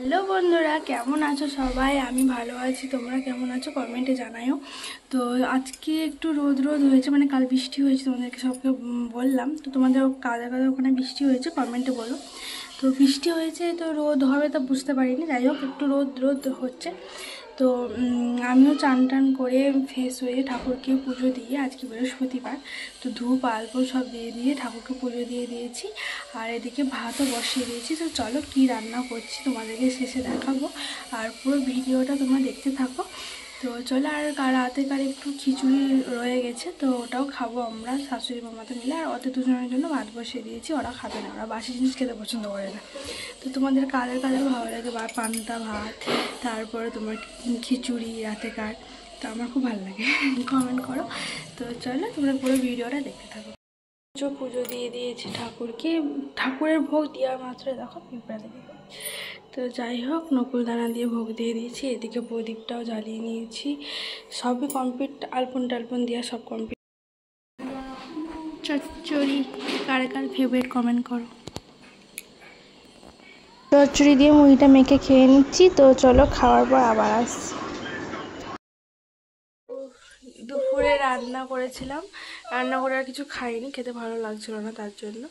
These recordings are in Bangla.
হ্যালো বন্ধুরা, কেমন আছো সবাই? আমি ভালো আছি, তোমরা কেমন আছো কমেন্টে জানাও। তো আজকে একটু রোদ রোদ হয়েছে, মানে কাল বৃষ্টি হয়েছে, তোমাদেরকে সবকে বললাম। তো তোমাদের কাদা কাদা ওখানে বৃষ্টি হয়েছে কমেন্টে বলো। তো বৃষ্টি হয়েছে তো রোদ হবে তা বুঝতে পারিনি, যাই হোক একটু রোদ রোদ হচ্ছে। তো আমিও চান টান করে ফ্রেশ হয়ে ঠাকুরকে পুজো দিয়ে, আজকে বৃহস্পতিবার, তো ধূপ আলপো সব দিয়ে ঠাকুরকে পুজো দিয়ে দিয়েছি। আর এদিকে ভাতও বসিয়ে দিয়েছি। তো চলো কী রান্না করছি তোমাদেরকে শেষে দেখাবো, আর পুরো ভিডিওটা তোমরা দেখতে থাকো। তো চলো, আর রাতে একটু খিচুড়ি রয়ে গেছে, তো ওটাও খাবো আমরা শাশুড়ি মামাতে মিলে। আর ওদের দুজনের জন্য ভাত বসিয়ে দিয়েছি, ওরা খাবে না, ওরা বাসি জিনিস খেতে পছন্দ করে না। তো তোমাদের কাদের ভালো লাগে বা পান্তা ভাত, তারপরে তোমার খিচুড়ি রাতেকার, তো আমার খুব ভালো লাগে, কমেন্ট করো। তো চলো তোমরা পুরো ভিডিওটা দেখতে থাকো। পুজো দিয়ে দিয়েছি ঠাকুরকে, ঠাকুরের ভোগ দেওয়ার মাত্র দেখো পিঁপড়া দেখে। তো যাই হোক, নকুলদানা দিয়ে ভোগ দিয়ে দিয়েছি, এদিকে প্রদীপটাও জ্বালিয়ে নিয়েছি, সবই কমপ্লিট, আলপন টালপন দেওয়া সব কমপ্লিট। চচ্চড়ি কার কার ফেভারিট কমেন্ট করো। চচ্চড়ি দিয়ে মুড়িটা মেখে খেয়ে নিচ্ছি। তো চলো খাওয়ার পর আবার আসছি। দুপুরে রান্না করেছিলাম, রান্না করে আর কিছু খাইনি, খেতে ভালো লাগছিল না তার জন্য।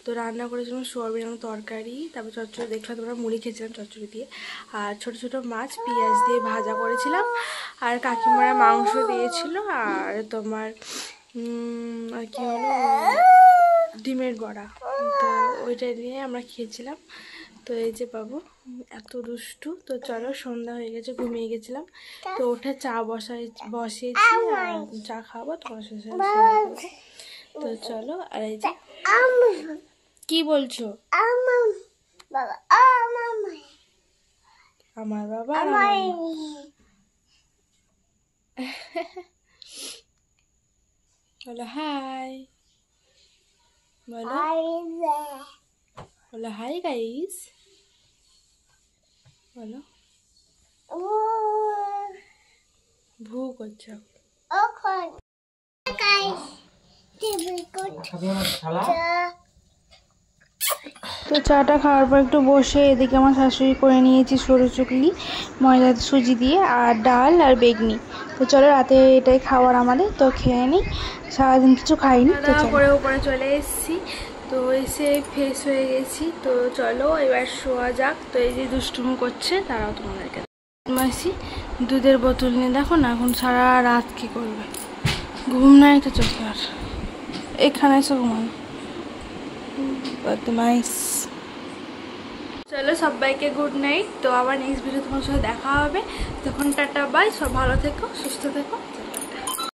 তো রান্না করেছিলাম সোয়াবিন আলু তরকারি, তারপর চচ্চড়ি দেখলাম তোমরা মুড়ি খেয়েছিলাম চচ্চড়ি দিয়ে, আর ছোট ছোট মাছ পেঁয়াজ দিয়ে ভাজা করেছিলাম, আর কাকিমারা মাংস দিয়েছিল, আর তোমার আর কি হলো ডিমের বড়া, তো ওইটা দিয়ে আমরা খেয়েছিলাম। তো এই যে বাবু এত দুষ্টু। তো চলো, সন্ধ্যা হয়ে গেছে, ঘুমিয়ে গেছিলাম, তো ওঠে চা বসিয়েছি, আর চা খাবো তোমার সাথে। তো চলো, আর এই যে কি বলছো? আমার বাবা বলো হাই, বলো হাই গাইস, বলো ভু করছো। তো চাটা খাওয়ার পর একটু বসে এদিকে আমার শাশুড়ি করে নিয়েছি সরু চুকলি ময়দা সুজি দিয়ে, আর ডাল আর বেগনি। তো চলো, রাতে এটাই খাওয়ার আমাদের, তো খেয়ে নিই, সারাদিন কিছু খাইনি। তো করে উপরে চলে এসেছি, তো এসে ফ্রেশ হয়ে গেছি। তো চলো এবার শোয়া যাক। তো এই যে দুষ্টুমু করছে, তারাও তোমাদেরকে মাসি দুধের বোতল নিয়ে দেখো না, এখন সারা রাত কি করবে, ঘুম নাই তো চোখে, আর এখানে এসে ঘুমানো বদমাইশ। চলো সবাইকে গুড নাইট। তো আবার নেক্সট ভিডিও তোমার সাথে দেখা হবে, তখন টাটা বাই, সব ভালো থেকো সুস্থ থেকো।